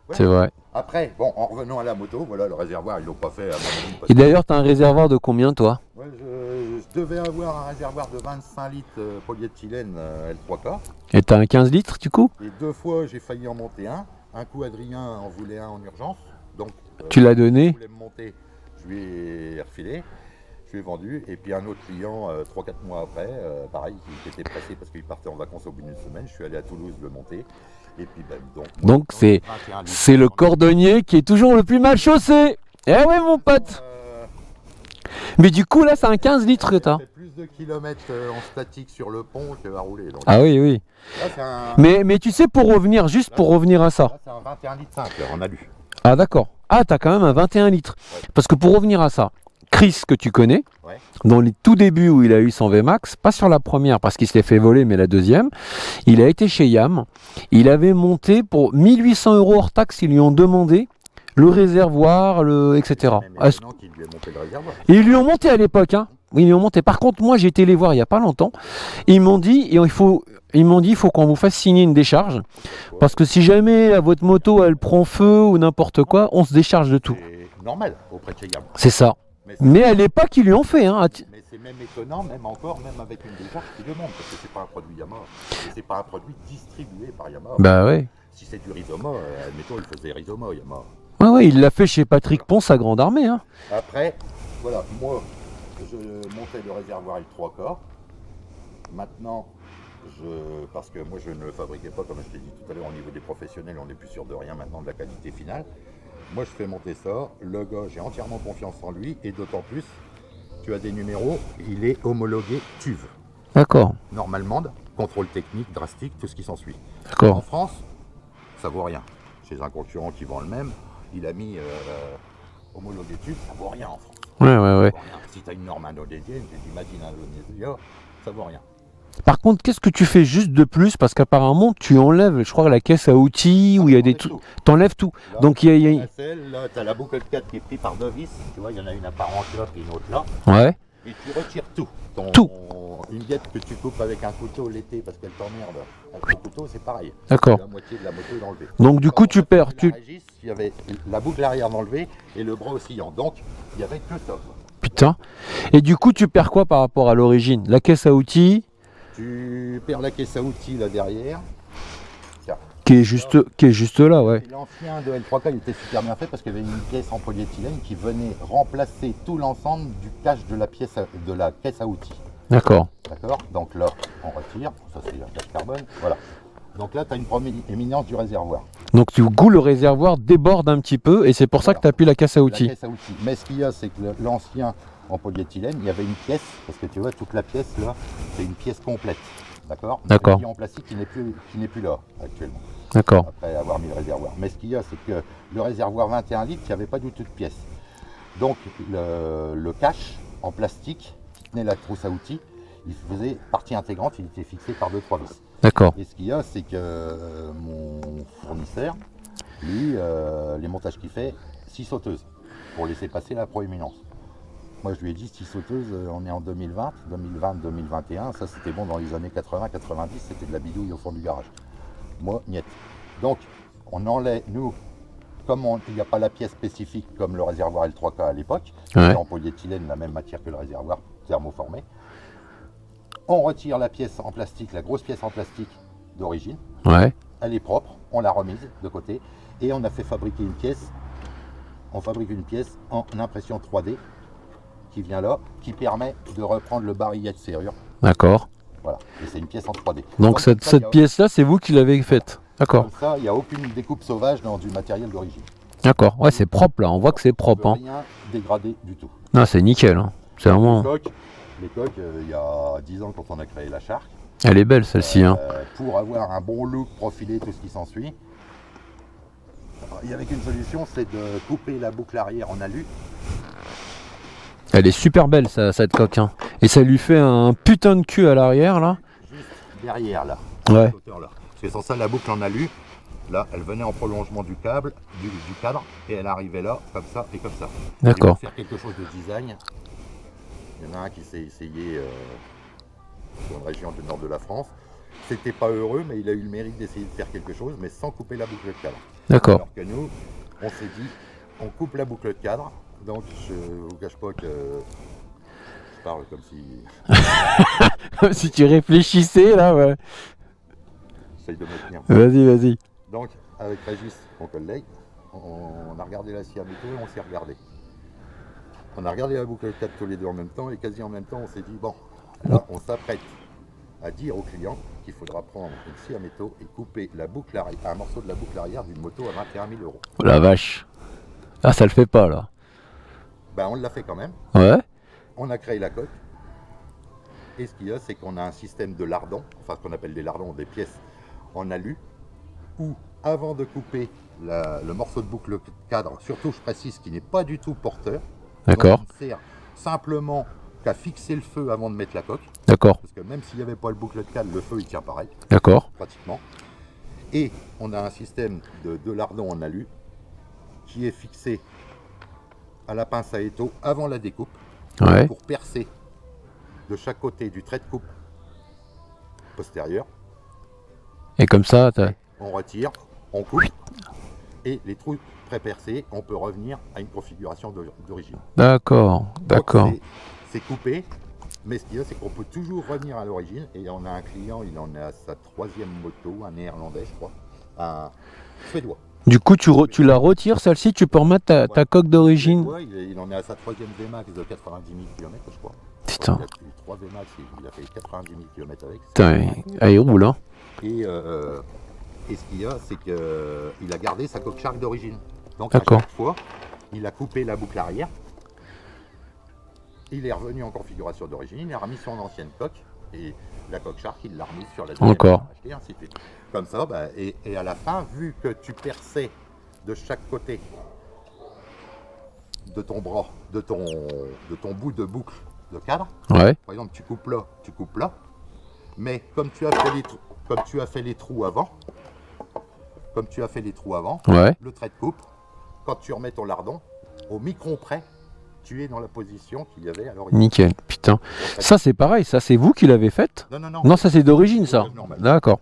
Ouais. c'est vrai. Après, bon, en revenant à la moto, voilà, le réservoir, ils l'ont pas fait à mon avis. Et d'ailleurs, tu as un réservoir de combien, toi? Ouais, je devais avoir un réservoir de 25 litres polyéthylène L3K. Et tu as un 15 litres, du coup? Et 2 fois, j'ai failli en monter un. Un coup, Adrien en voulait un en urgence. Donc, Tu l'as il donné? voulait me monter. Je lui ai refilé. Je lui ai vendu. Et puis, un autre client, 3-4 mois après, pareil, qui était pressé parce qu'il partait en vacances au bout d'une semaine. Je suis allé à Toulouse le monter. Et puis, ben, donc, moi, Donc, maintenant, j'ai 21 litres. c'est le cordonnier qui est toujours le plus mal chaussé. Eh ouais, mon pote. Mais du coup, là, c'est un 15 litres que tu On as. fait plus de kilomètres en statique sur le pont qu'à rouler. Donc, Ah oui, oui. là, c'est un, Mais tu sais, pour revenir, juste pour revenir à ça. là, c'est un 21 litres 5, là, en alu. Ah d'accord. Ah, t'as quand même un 21 litres. Ouais. Parce que pour revenir à ça, Chris, que tu connais, Ouais. dans les tout débuts où il a eu son VMAX, pas sur la première parce qu'il se l'est fait voler, mais la deuxième, il a été chez Yam. Il avait monté pour 1800 € hors taxe, ils lui ont demandé le réservoir, etc. Même étonnant qu'il lui ait monté le réservoir. Et ils lui ont monté à l'époque, hein. Ils lui ont monté. Par contre, moi, j'ai été les voir il n'y a pas longtemps. Ils m'ont dit, il faut qu'on vous fasse signer une décharge. Parce que si jamais votre moto, elle prend feu ou n'importe quoi, on se décharge de tout. C'est normal auprès de chez Yam. C'est ça. Mais Mais à l'époque, ils lui ont fait. Hein. mais c'est même étonnant, même encore, même avec une décharge qui demande, parce que c'est pas un produit Yamaha. Et c'est pas un produit distribué par Yamaha. Bah ouais. Si c'est du Rizoma, admettons, il faisait Rizoma Yamaha. Ouais, ouais, il l'a fait chez Patrick Ponce à Grande Armée. Hein. Après, voilà, moi, je montais le réservoir L3K. Maintenant, parce que moi, je ne le fabriquais pas, comme je t'ai dit tout à l'heure, au niveau des professionnels, on n'est plus sûr de rien maintenant de la qualité finale. Moi, je fais monter ça. Le gars, j'ai entièrement confiance en lui, et d'autant plus, tu as des numéros, il est homologué TÜV. D'accord. Normalement, contrôle technique, drastique, tout ce qui s'ensuit. En D'accord. France, ça vaut rien. Chez un concurrent qui vend le même, il a mis homologué TÜV, ça vaut rien en France. Ouais, ouais, ouais. Ça vaut rien. Si tu as une norme indonésienne, tu t'imagines Indonésia, ça vaut rien. Par contre, qu'est-ce que tu fais juste de plus? Parce qu'apparemment, tu enlèves, je crois, la caisse à outils où il y a des trucs. T'enlèves tout. Là, Donc, il y a. la selle, là, tu as la boucle 4 qui est prise par deux vis. Tu vois, il y en a une apparente là, puis une autre là. Ouais. Et tu retires tout. Tout. Une guette que tu coupes avec un couteau l'été parce qu'elle t'emmerde. Avec le couteau, c'est pareil. D'accord. La moitié de la moto est enlevée. Donc, du coup, tu perds. La régisse, il y avait la boucle arrière enlevée et le bras oscillant. Donc, il y avait que ça. Putain. Et du coup, tu perds quoi par rapport à l'origine? La caisse à outils, Tu perds la caisse à outils là derrière. Tiens. qui est juste là, ouais. L'ancien de L3K, il était super bien fait parce qu'il y avait une pièce en polyéthylène qui venait remplacer tout l'ensemble du cache de la caisse à outils. D'accord. D'accord. Donc là, on retire. Ça, c'est un cache carbone. Voilà. Donc là, tu as une première éminence du réservoir. Donc, du coup, le réservoir déborde un petit peu et c'est pour ça que tu n'as plus la caisse à La outils. caisse à outils. Mais ce qu'il y a, c'est que l'ancien en polyéthylène, il y avait une pièce, parce que tu vois, toute la pièce là, c'est une pièce complète. D'accord. D'accord. Qui est en plastique qui n'est plus là actuellement. D'accord. Après avoir mis le réservoir. Mais ce qu'il y a, c'est que le réservoir 21 litres, il n'y avait pas du tout de pièce. Donc le cache en plastique qui tenait la trousse à outils, il faisait partie intégrante, il était fixé par 2-3 vis. D'accord. Et ce qu'il y a, c'est que mon fournisseur, lui, les montages qu'il fait, 6 sauteuses, pour laisser passer la proéminence. Moi, je lui ai dit 6 sauteuses, on est en 2020, 2021, ça c'était bon dans les années 80-90, c'était de la bidouille au fond du garage. Moi, niet. Donc, on enlève, nous, comme il n'y a pas la pièce spécifique comme le réservoir L3K à l'époque, Ouais. en polyéthylène, la même matière que le réservoir thermoformé, on retire la pièce en plastique, la grosse pièce en plastique d'origine, Ouais. elle est propre, on l'a remise de côté, et on a fait fabriquer une pièce, on fabrique une pièce en impression 3D, qui vient là, qui permet de reprendre le barillet de serrure. D'accord. Voilà, et c'est une pièce en 3D. Donc, Comme cette ça, il y a- pièce-là, c'est vous qui l'avez faite. D'accord. Comme ça, il n'y a aucune découpe sauvage dans du matériel d'origine. D'accord. Ouais, c'est propre là. On voit que c'est propre. On Hein. peut rien dégradé du tout. Non, c'est nickel. Hein. C'est vraiment. Les coques, il y a 10 ans quand on a créé la Shark, Elle est belle celle-ci. Hein. pour avoir un bon look profilé, tout ce qui s'ensuit, il n'y avait qu'une solution, c'est de couper la boucle arrière en alu. Elle est super belle cette coque. Hein. Et ça lui fait un putain de cul à l'arrière là. Juste derrière là, Ouais. à cette hauteur-là. Parce que sans ça, la boucle en alu, là, elle venait en prolongement du câble, du cadre, et elle arrivait là, comme ça et comme ça. D'accord. Ils vont faire quelque chose de design. Il y en a un qui s'est essayé dans une région du nord de la France. C'était pas heureux, mais il a eu le mérite d'essayer de faire quelque chose, mais sans couper la boucle de cadre. D'accord. Alors que nous, on s'est dit, on coupe la boucle de cadre. Donc je vous cache pas que je parle comme si Comme si tu réfléchissais là, ouais. j'essaye de me tenir. Vas-y, vas-y. Donc avec Régis, mon collègue, on a regardé la scie à métaux et on s'est regardé. On a regardé la boucle de cadre tous les deux en même temps et quasi en même temps on s'est dit bon, là on s'apprête à dire au client qu'il faudra prendre une scie à métaux et couper la boucle arrière, un morceau de la boucle arrière d'une moto à 21 000 euros. Oh la vache. Ah, ça le fait pas là. Ben on l'a fait quand même. Ouais. On a créé la coque. Et ce qu'il y a, c'est qu'on a un système de lardons, enfin ce qu'on appelle des lardons, des pièces en alu, où avant de couper le morceau de boucle cadre, surtout je précise qu'il n'est pas du tout porteur, D'accord. donc il ne sert simplement qu'à fixer le feu avant de mettre la coque, D'accord. parce que même s'il n'y avait pas le boucle de cadre, le feu il tient pareil, D'accord. pratiquement. Et on a un système de lardons en alu qui est fixé à la pince à étau avant la découpe, Ouais. pour percer de chaque côté du trait de coupe postérieur. Et comme ça, t'as... On retire, on coupe, et les trous pré-percés, on peut revenir à une configuration d'origine. D'accord. Donc, D'accord. c'est coupé, mais ce qu'il y a, c'est qu'on peut toujours revenir à l'origine. Et on a un client, il en est à sa 3e moto, un néerlandais, je crois, un suédois. Du coup, tu la retires, celle-ci, tu peux remettre ta coque d'origine. Ouais, il en est à sa 3e VMAX de 90 000 km, je crois. Putain. Il a eu 3 VMAX, il a fait 90 000 km avec. Putain, il roule, hein. Et ce qu'il y a, c'est qu'il a gardé sa coque Shark d'origine. Donc à D'accord. chaque fois, il a coupé la boucle arrière. Il est revenu en configuration d'origine, il a remis son ancienne coque. Et la coque Shark, il l'a remise sur la deuxième. Encore. Acheté, ainsi de suite. Comme ça, bah, et à la fin, vu que tu perçais de chaque côté de ton bras, de ton bout de boucle de cadre, Ouais. par exemple, tu coupes là, mais comme tu as fait les trous avant, Ouais. le trait de coupe, quand tu remets ton lardon, au micron près, tu es dans la position qu'il y avait à l'origine. Nickel. Putain. Ça, c'est pareil. Ça, c'est vous qui l'avez faite? Non, non, non. Non, ça, c'est d'origine, ça. C'est normal. D'accord.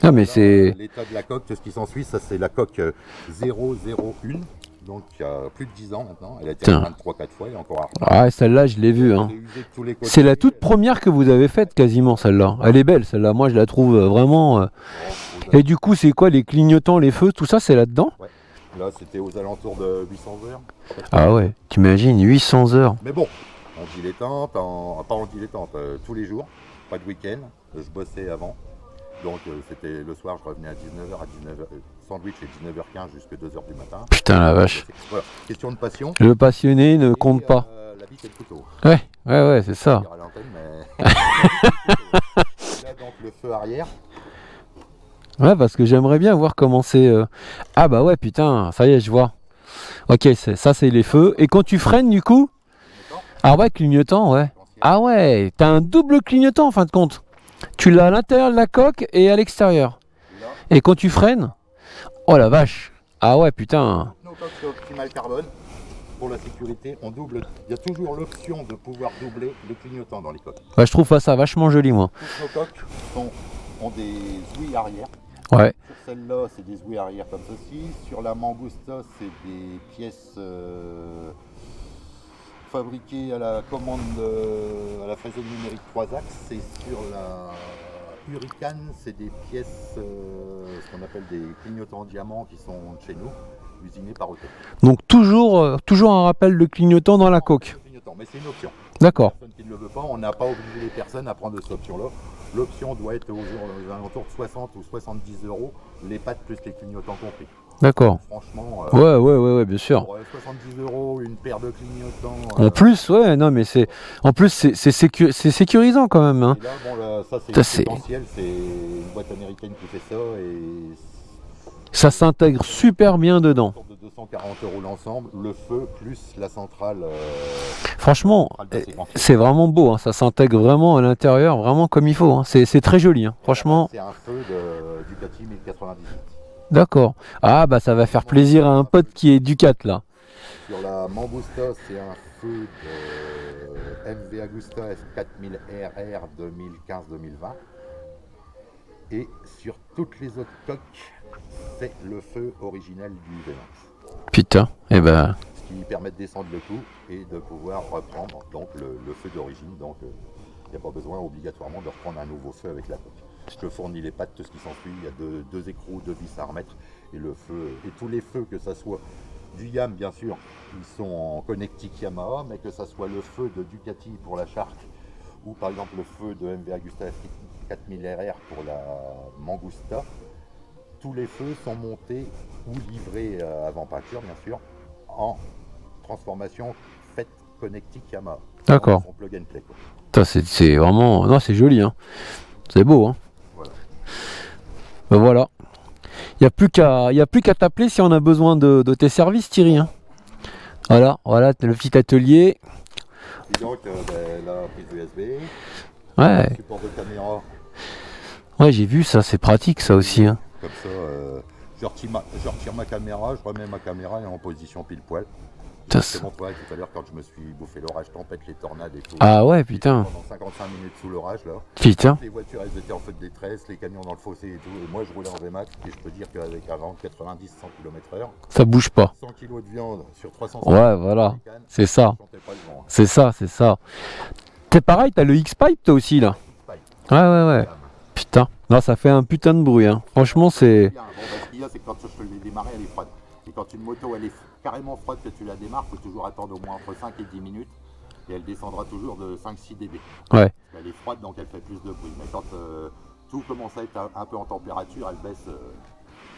Ah, mais Là, c'est... l'état de la coque, tout ce qui s'ensuit, ça c'est la coque 001, donc il y a plus de 10 ans maintenant. Elle a été Putain. repeinte 3-4 fois, elle est encore à repeindre. Ah, celle-là, je l'ai vue, hein. Elle est usée de tous les côtés. C'est la toute première que vous avez faite, quasiment, celle-là. Elle est belle, celle-là. Moi, je la trouve vraiment... Et du coup, c'est quoi, les clignotants, les feux, tout ça, c'est là-dedans? Ouais. Là, c'était aux alentours de 800 heures. Ah ouais, t'imagines, 800 heures. Mais bon, en dilettante, pas en dilettante, tous les jours, pas de week-end. Je bossais avant. Donc c'était le soir, je revenais à 19h, sandwich et 19h15 jusqu'à 2h du matin. Putain, la vache. Voilà, question de passion. Le passionné ne compte Et, pas. la bite et le couteau. Ouais, c'est ça. Je dirais à l'antenne, mais... Là, donc le feu arrière. Ouais, parce que j'aimerais bien voir comment c'est... Ah bah ouais, putain, ça y est, je vois. Ok, ça, c'est les feux. Et quand tu freines, du coup... Ah ouais, clignotant, ouais. Ah ouais, t'as un double clignotant, en fin de compte. Tu l'as à l'intérieur de la coque et à l'extérieur. Là, Et quand tu freines... Oh la vache. Ah ouais, putain. nos coques c'est optimal carbone. Pour la sécurité, on double. Il y a toujours l'option de pouvoir doubler le clignotant dans les coques. Ouais, je trouve ça vachement joli, moi. Toutes nos coques ont des ouïes arrière. Ouais. Sur celle-là, c'est des ouïes arrière comme ceci. Sur la Mangusta, c'est des pièces fabriquées à la commande, à la fraisée numérique 3 axes. Et sur la Hurricane, c'est des pièces, ce qu'on appelle des clignotants en diamant qui sont de chez nous, usinés par Auto. Donc toujours un rappel de clignotant dans la coque. Clignotant, mais c'est une option. D'accord. Personne qui ne le veut pas, on n'a pas obligé les personnes à prendre cette option-là. L'option doit être aux alentours de 60 ou 70 euros, les pattes plus les clignotants compris. D'accord. Franchement, Ouais, bien sûr. pour 70 euros, une paire de clignotants. En plus, ouais, non, mais c'est c'est sécurisant quand même. Hein. Et là, bon, là, ça Ça, c'est essentiel, c'est une boîte américaine qui fait ça et Ça s'intègre super bien dedans. autour de 240 euros l'ensemble, le feu plus la centrale. Franchement, c'est vraiment beau. Hein. Ça s'intègre vraiment à l'intérieur, vraiment comme il faut. Hein. C'est très joli. Hein. Franchement. C'est un feu de Ducati 1098. D'accord. Ah bah ça va faire plaisir à un pote qui est Ducat là. Sur la Mangusta, c'est un feu de MV Agusta F4000 RR 2015-2020. Et sur toutes les autres coques, c'est le feu originel du VMAX. Putain, et ben. Ce qui permet de descendre le tout et de pouvoir reprendre donc, le feu d'origine. Donc il n'y a pas besoin obligatoirement de reprendre un nouveau feu avec la coque. Je te fournis les pattes, tout ce qui s'ensuit. Il y a deux écrous, 2 vis à remettre. Et le feu, et tous les feux, que ça soit du YAM bien sûr, ils sont en connectique Yamaha, mais que ça soit le feu de Ducati pour la Shark, ou par exemple le feu de MV Agusta 4000 RR pour la Mangusta, tous les feux sont montés ou livrés avant peinture bien sûr, en transformation faite connectique Yamaha. D'accord. Son plug and play, quoi. C'est vraiment... Non, c'est joli, hein. C'est beau, hein. Voilà. Ben voilà. Il n'y a plus qu'à t'appeler si on a besoin de tes services, Thierry, hein. Voilà, t'as le petit atelier. Et donc la prise USB, Ouais. support de caméra. Ouais, j'ai vu ça, c'est pratique ça aussi, hein. Comme ça, je retire ma caméra, je remets ma caméra et en position pile poil. Ça, Je te montrerai tout à l'heure quand je me suis bouffé l'orage, tempête, les tornades et tout. Ah ouais, putain. Pendant 55 minutes sous l'orage là. Putain. Les voitures elles étaient en feu de détresse, les camions dans le fossé et tout. Et moi je roulais en VMAX et je peux dire qu'avec un vent de 90-100 km/h, Ça bouge pas. 100 kg de viande sur 300 Ouais, voilà. C'est ça. je sentais pas le vent. C'est ça, c'est ça. T'es pareil, t'as le X-Pipe toi aussi là. Ouais. Putain. Non, ça fait un putain de bruit, hein. Franchement, c'est... Bon, ce qu'il y a, c'est que quand je l'ai démarré, elle est froide. Et quand une moto elle est carrément froide que tu la démarres, il faut toujours attendre au moins entre 5 et 10 minutes. Et elle descendra toujours de 5-6 dB. Ouais. Elle est froide donc elle fait plus de bruit. Mais quand tout commence à être un peu en température, elle baisse.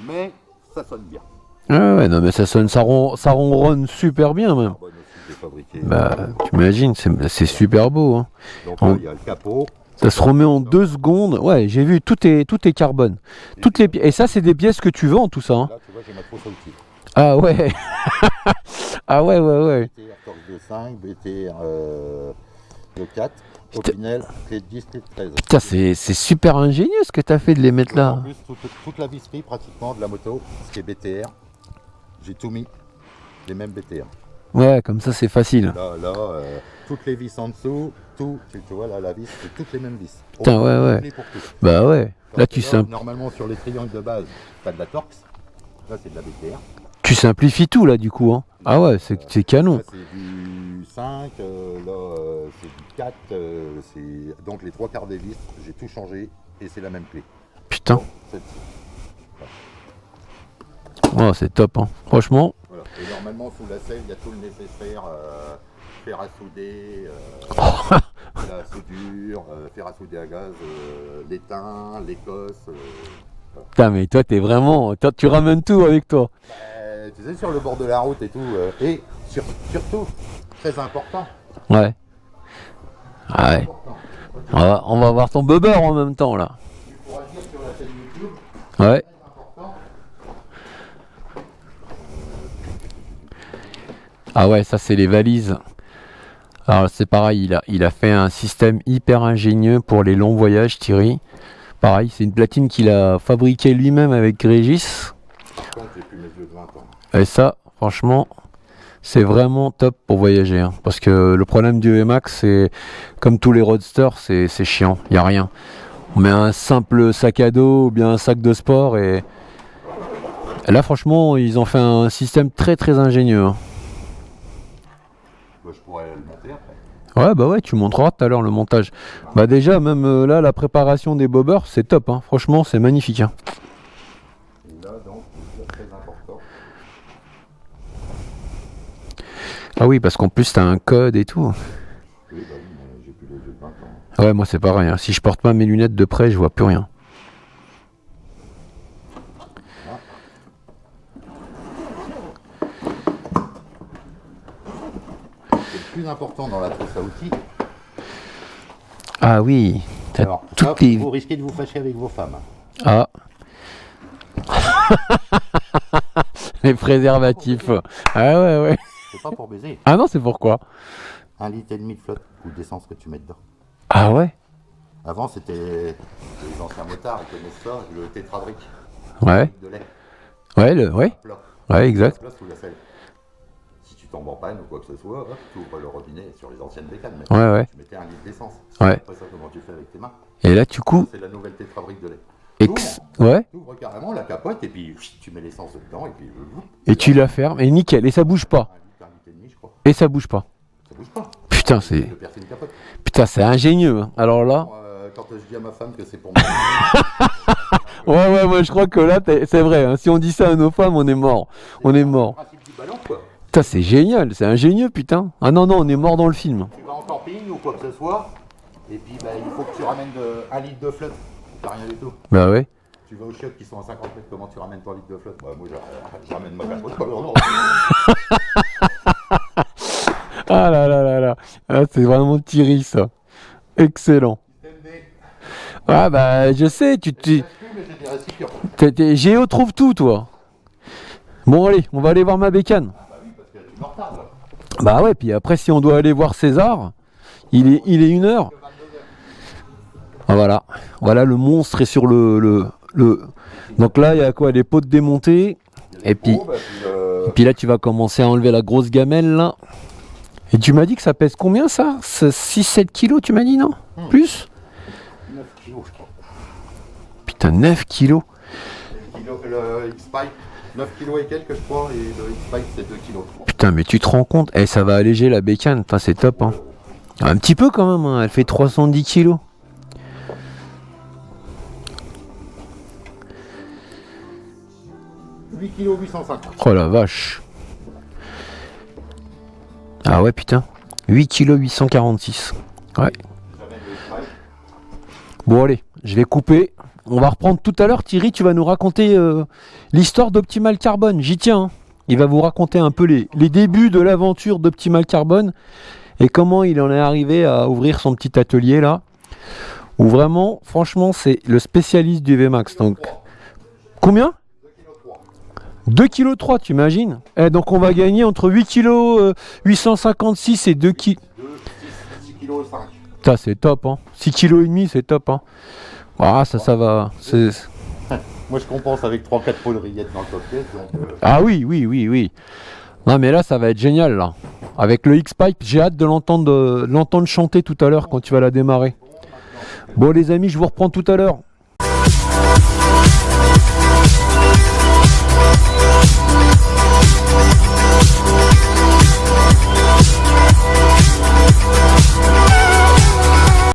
Mais ça sonne bien. Ouais, non, mais ça sonne, ça ronronne super bien même. Carbone aussi, j'ai fabriqué. Bah, tu imagines, c'est super beau, hein. Donc là, il y a le capot. Ça se remet en 2 secondes. Ouais, j'ai vu, tout est carbone. Et ça, c'est des pièces que tu vends, tout ça, hein. Là, tu vois, j'ai ma trousse à outils. Ah ouais. Ah ouais. BTR Torx de 5, BTR de 4, Opinel, clé de 10, clé de 13. Putain, c'est super ingénieux ce que t'as fait de les mettre En là. plus, toute la visserie pratiquement de la moto, ce qui est BTR, j'ai tout mis, les mêmes BTR. Ouais, comme ça, c'est facile. Là, toutes les vis en dessous, tout, tu vois là, la vis, c'est toutes les mêmes vis. Putain, ouais. Pour tout. Bah ouais. Là, tu Normalement, sur les triangles de base, t'as de la Torx. Là, c'est de la BTR. Tu simplifies tout là, du coup, hein. Ah ouais, c'est canon. Là, c'est du 5, c'est du 4. Donc, les 3 quarts des vis, j'ai tout changé et c'est la même clé. Putain. Bon, Oh, c'est top, hein. Franchement. voilà. Et normalement, sous la selle, il y a tout le nécessaire. Fer à souder, la soudure, fer à souder à gaz, l'étain, l'écosse. Putain, mais toi, t'es vraiment... tu ramènes tout avec toi. Tu sais, sur le bord de la route et tout. Et surtout, très important. Ouais. Ah ouais. On va voir ton bubber en même temps, là. Tu pourras dire sur la chaîne YouTube. Ouais. Très important. Ah ouais, ça, c'est les valises. Alors, c'est pareil, il a fait un système hyper ingénieux pour les longs voyages, Thierry. Pareil, c'est une platine qu'il a fabriquée lui-même avec Régis. Par contre, j'ai plus mes yeux de 20 ans. Et ça, franchement, c'est vraiment top pour voyager, hein. Parce que le problème du VMAX, c'est comme tous les roadsters, c'est chiant, il n'y a rien. On met un simple sac à dos ou bien un sac de sport et là, franchement, ils ont fait un système très très ingénieux, hein. Bah, je pourrais le monter après. Ouais, bah ouais, tu montreras tout à l'heure le montage. Bah déjà, même là, la préparation des bobbers, c'est top, hein. Franchement, c'est magnifique, hein. Et là, donc, c'est très important. Ah oui, parce qu'en plus, t'as un code et tout. Oui, bah oui, mais j'ai plus les yeux de 20 ans. Ouais, moi, c'est pareil, hein. Si je porte pas mes lunettes de près, je vois plus rien. Le plus important dans la trousse à outils, Ah oui, t'as alors, ça, toutes les... vous risquez de vous fâcher avec vos femmes. Ah. Les préservatifs. Ah ouais. C'est pas pour baiser. Ah non, c'est pourquoi? 1,5 litre de flotte ou d'essence que tu mets dedans. Ah ouais. Avant, c'était les anciens motards, ils connaissent ça, le tétrabrique Ouais. de lait. Ouais. Plat. Ouais, exact. Plat sous la selle. Si tu tombes en panne ou quoi que ce soit, tu ouvres le robinet sur les anciennes bécanes. Mais Ouais. tu mettais 1 litre d'essence. Ouais. Après ça, comment tu fais avec tes mains? Et là, du coup, C'est la nouvelle tétrabrique de lait. Ouais. Tu ouvres carrément la capote et puis tu mets l'essence dedans et puis. Et tu la fermes, et nickel, et ça bouge pas. Un litre et demi, je crois. Et ça bouge pas. Ça bouge pas. Putain, De percer une capote. Putain, c'est ingénieux. Hein. Alors là. Quand je dis à ma femme que c'est pour moi. Ouais, moi je crois que là, c'est vrai. Hein. Si on dit ça à nos femmes, on est mort. On est mort. Le principe du ballon, quoi. Putain, c'est génial, c'est ingénieux, putain. Ah non, on est mort dans le film. Tu vas en camping ou quoi que ce soit, et puis bah, il faut que tu ramènes 1 litre de flotte. T'as rien du tout. Bah ouais. Tu vas aux chiottes qui sont à 50 mètres, comment tu ramènes ton litre de flotte? Bah, moi, je ramène ma capote. Ah là. Ah, c'est vraiment Thierry, ça. Excellent. Ah bah, je sais, Géo trouve tout, toi. Bon, allez, on va aller voir ma bécane. Bah oui, parce que tu me retardes, là. Bah ouais, puis après, si on doit aller voir César, il est 1h. Ah, voilà, le monstre est sur le... Donc là, il y a quoi? Les pots démontés. Et puis là, tu vas commencer à enlever la grosse gamelle, là. Et tu m'as dit que ça pèse combien, ça? 6-7 kilos, tu m'as dit, non? Plus? 9 kilos, je crois. Putain, 9 kilos. Le X-Pipe, 9 kilos et quelques, je crois, et le X-Pipe, c'est 2 kilos. Putain, mais tu te rends compte? Eh, ça va alléger la bécane. Putain, c'est top, hein. Un petit peu, quand même, hein. Elle fait 310 kilos. « 8 kilos 850. Oh la vache. Ah ouais, putain. 8 kilos 846. Ouais. Bon, allez, je vais couper. On va reprendre tout à l'heure. Thierry, tu vas nous raconter l'histoire d'Optimal Carbone. J'y tiens. Hein. Il va vous raconter un peu les débuts de l'aventure d'Optimal Carbone et comment il en est arrivé à ouvrir son petit atelier là. Où vraiment, franchement, c'est le spécialiste du VMAX. Donc, combien? 2 kg 3, tu imagines? Donc on va gagner entre 8 kg 856 et 2 kg. 6 kg 5. Ça c'est top, hein. 6 kg et demi, c'est top, hein. Ah, ça va. Moi je compense avec 3-4 pots de rillettes dans le coquet. Ah oui. Non mais là ça va être génial là. Avec le X-Pipe, j'ai hâte de l'entendre chanter tout à l'heure quand tu vas la démarrer. Bon les amis, je vous reprends tout à l'heure.